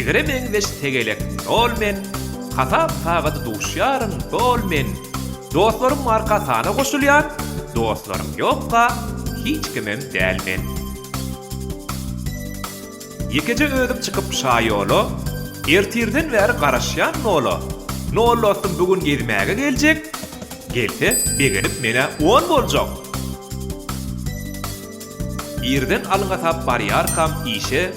Bigiremeň weş tegelek ol men, hatap tagady duşýaryn bol men. Dostlarym markasana goşulýan, dostlarym ýokga hiç kimem däl men. Ýekeje ödüm çykyp şaýolo, ertirden bäri garaşýan nolo. Nol dostum bugün gezmäge geljek. Gelse begenip mene 10 boljak. Irden alyňa tap barýarkam işe,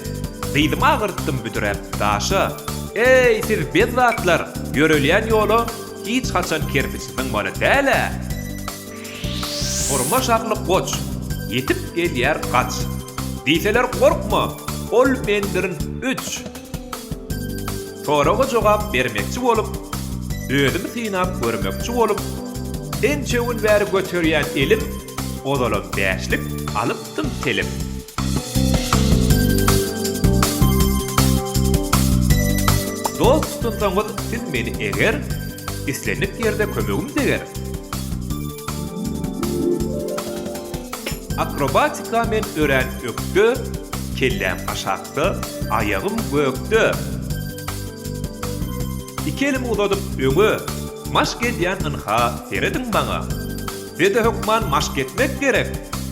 dydyma agyrtdym büdürep daşa. Ey siz bezatlar, görelýän ýolu hiç haçan kerpiçden bola däle. Urma şakly goç, yetip gelýär gaç. Diýseler korkma, ol mendirin 3. Toraga jogap bermekçi bolup, ödüm synap görmekçi bolup, en çewin bäri götürýän elim, odalam 5lik alypdym telip. Dost tutansaňyz siz meni eger, islenip ýerde kömegim deger. Akrobatika men ören ökdü, kellem aşakdy, ayagym gökdü. İki elim uzadyp öňe, maş gelýän ynha serediň baňa. Bede hukman maş getmek gerek.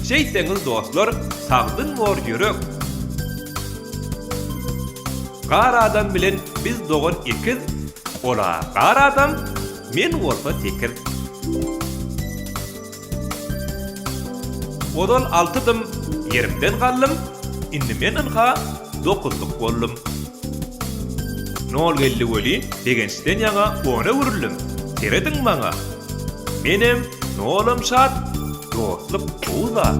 Şeýseňiz dostlar, sagdyn mor ýürek. Gara adam bilen biz dogan ikiz, ola gara adam, men bolsa tekir. Odal 6'dım, yerimden gallym, indi men ynha 9'lık bollum. Nol geldi weli, degençden ýaňa 10'a wurulum. Serediň baňa. Menem nolam şat, dostlyk buza.